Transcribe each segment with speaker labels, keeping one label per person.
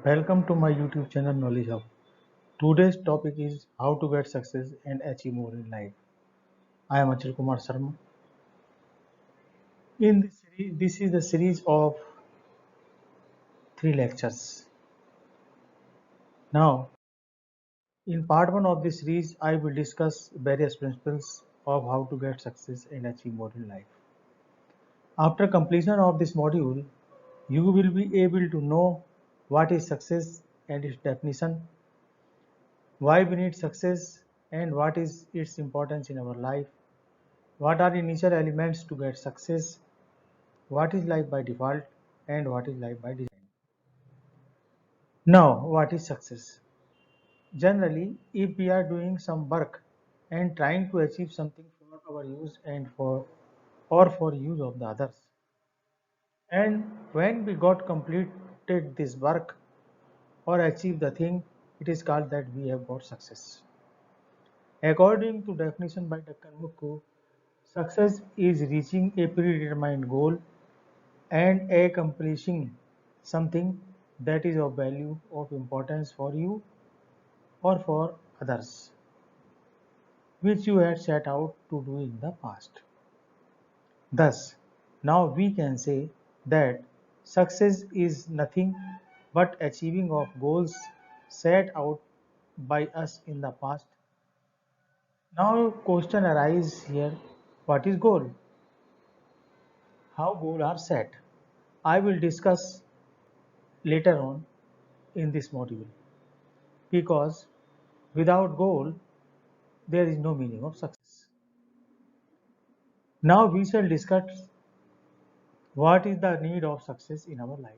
Speaker 1: Welcome to my YouTube channel Knowledge Hub. Today's topic is how to get success and achieve more in life. I am Achal Kumar Sharma. In this series, this is the series of three lectures. Now, in part one of this series, I will discuss various principles of how to get success and achieve more in life. After completion of this module, you will be able to know what is success and its definition, why we need success, and what is its importance in our life. What are initial elements to get success? What is life by default and what is life by design? Now, what is success? Generally, if we are doing some work and trying to achieve something for our use and for use of the others, and when we got completed this work or achieved the thing, it is called that we have got success. According to definition by Dr. Mukku, success is reaching a predetermined goal and accomplishing something that is of value of importance for you or for others, which you had set out to do in the past. Thus, now we can say that success is nothing but achieving of goals set out by us in the past. Now question arises here, what is goal? How goals are set? I will discuss later on in this module, because without goal there is no meaning of success. Now we shall discuss what is the need of success in our life.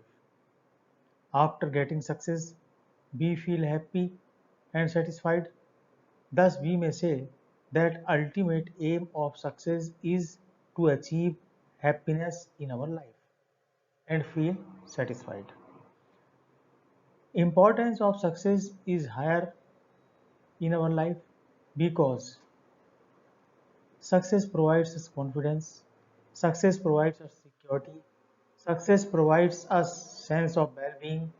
Speaker 1: After getting success, we feel happy and satisfied. Thus, we may say that ultimate aim of success is to achieve happiness in our life and feel satisfied. Importance of success is higher in our life because success provides us confidence, success provides us security, success provides us sense of well-being,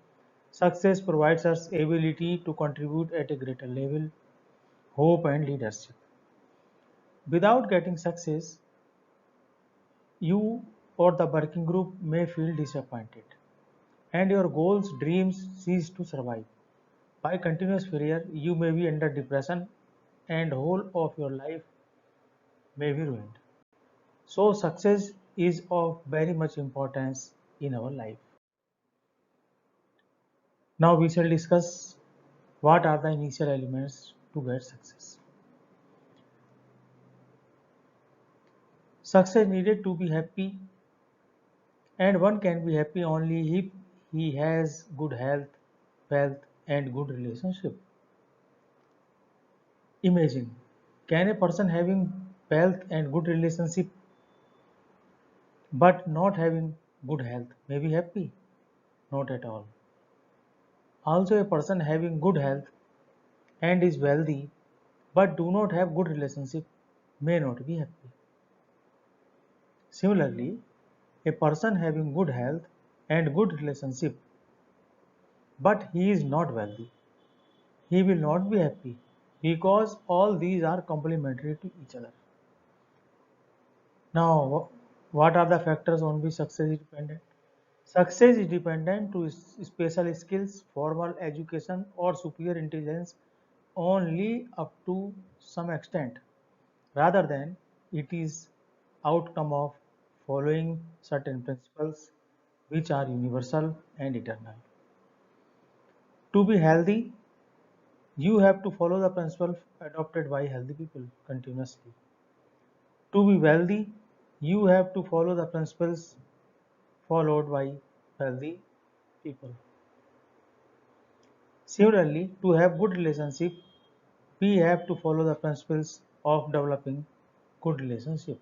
Speaker 1: success provides us ability to contribute at a greater level, hope and leadership. Without getting success, you or the working group may feel disappointed and your goals, dreams cease to survive. By continuous failure, you may be under depression and whole of your life may be ruined. So success is of very much importance in our life. Now we shall discuss what are the initial elements to get success. Success needed to be happy, and one can be happy only if he has good health, wealth and good relationship. Imagine, can a person having wealth and good relationship but not having good health may be happy? Not at all. Also, a person having good health and is wealthy but do not have good relationship may not be happy. Similarly, a person having good health and good relationship but he is not wealthy, he will not be happy because all these are complementary to each other. Now, what are the factors on which success is dependent? Success is dependent to special skills, formal education or superior intelligence only up to some extent, rather than it is outcome of following certain principles which are universal and eternal. To be healthy, you have to follow the principles adopted by healthy people continuously. To be wealthy, you have to follow the principles followed by wealthy people. Similarly, to have good relationship, we have to follow the principles of developing good relationship.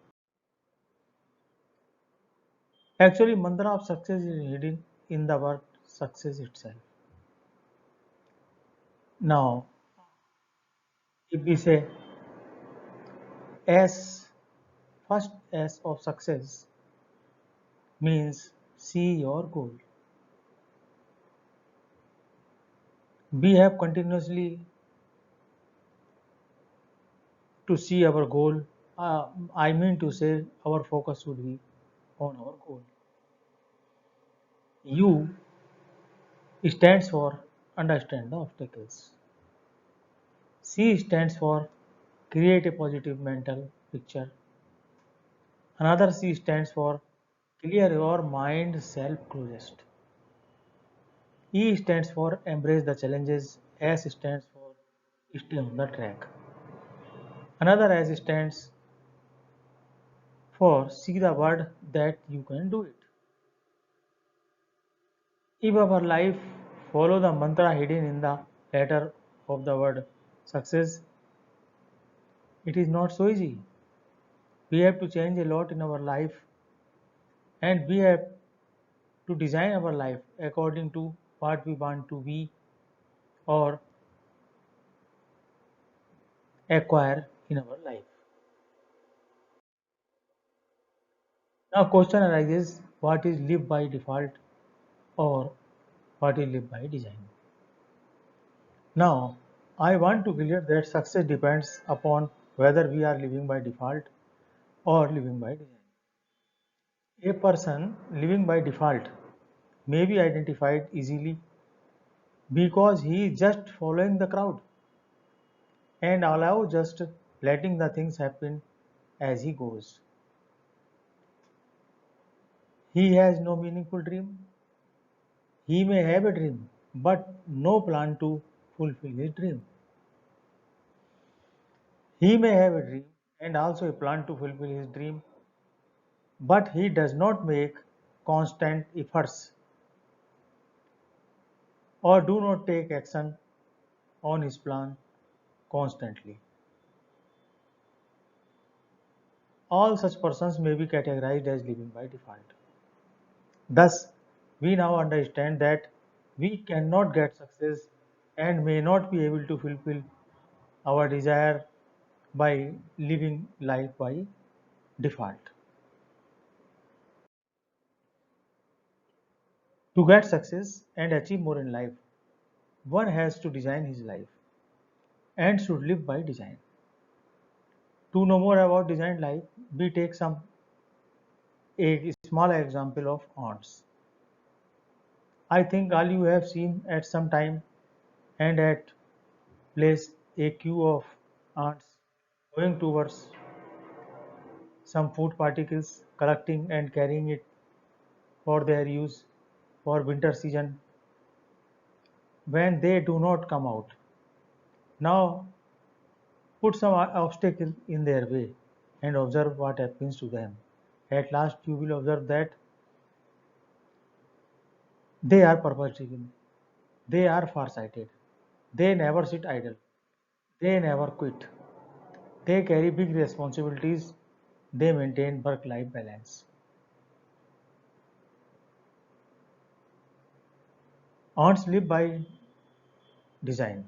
Speaker 1: Actually, mantra of success is hidden in the word success itself. Now, if we say S, first S of success means see your goal. We have continuously to see our goal. I mean to say, our focus should be on our goal. U stands for understand the obstacles. C stands for create a positive mental picture. Another C stands for clear your mind self closest. E stands for embrace the challenges. S stands for stay on the track. Another S stands for see the word that you can do it. If our life follow the mantra hidden in the letter of the word success, it is not so easy. We have to change a lot in our life, and we have to design our life according to what we want to be or acquire in our life. Now question arises, what is live by default or what is live by design? Now I want to clear that success depends upon whether we are living by default or living by design. A person living by default may be identified easily because he is just following the crowd and allow just letting the things happen as he goes. He has no meaningful dream. He may have a dream, but no plan to fulfill his dream. He may have a dream and also a plan to fulfill his dream, but he does not make constant efforts or do not take action on his plan constantly. All such persons may be categorized as living by default. Thus, we now understand that we cannot get success and may not be able to fulfill our desire by living life by default. To get success and achieve more in life, one has to design his life and should live by design. To know more about designed life, we take a small example of ants. I think all you have seen at some time and at place a queue of ants going towards some food particles, collecting and carrying it for their use for winter season when they do not come out. Now put some obstacle in their way and observe what happens to them. At last you will observe that they are purpose driven, they are far sighted, they never sit idle, they never quit, they carry big responsibilities, they maintain work life balance. Ants live by design.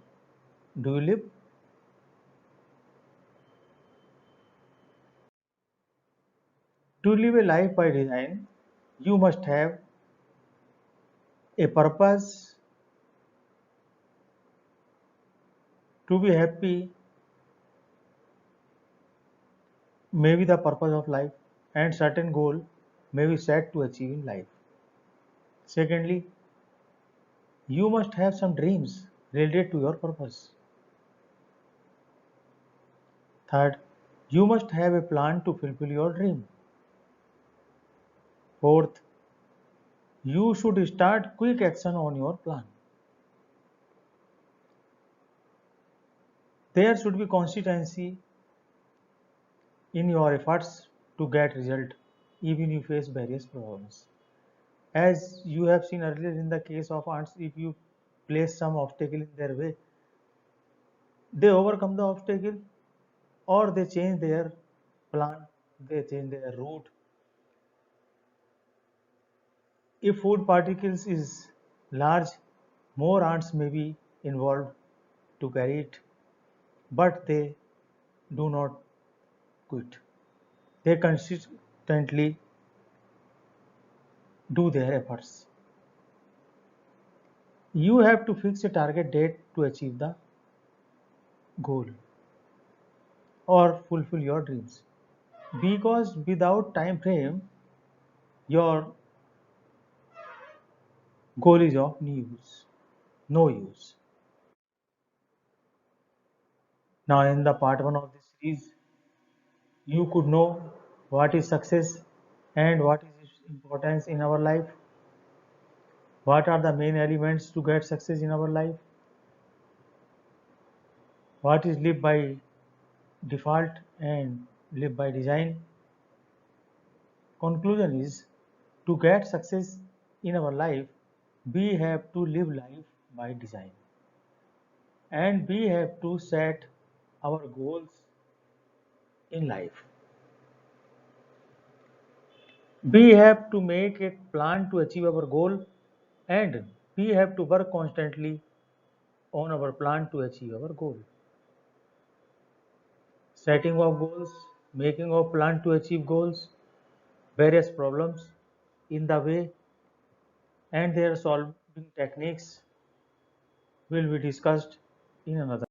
Speaker 1: Do you live? To live a life by design, you must have a purpose to be happy, may be the purpose of life, and certain goal may be set to achieve in life. Secondly, you must have some dreams related to your purpose. Third, you must have a plan to fulfill your dream. Fourth, you should start quick action on your plan. There should be consistency in your efforts to get result even if you face various problems. As you have seen earlier in the case of ants, if you place some obstacle in their way, they overcome the obstacle or they change their plan, they change their route. If food particles is large, more ants may be involved to carry it, but they do not quit. They consistently do their efforts. You have to fix a target date to achieve the goal or fulfill your dreams. Because without time frame, your goal is of no use. Now, in the part one of this series, you could know what is success and what is its importance in our life, what are the main elements to get success in our life, what is live by default and live by design. Conclusion is to get success in our life, we have to live life by design and we have to set our goals in life. We have to make a plan to achieve our goal and we have to work constantly on our plan to achieve our goal. Setting of goals, making of plan to achieve goals, various problems in the way and their solving techniques will be discussed in another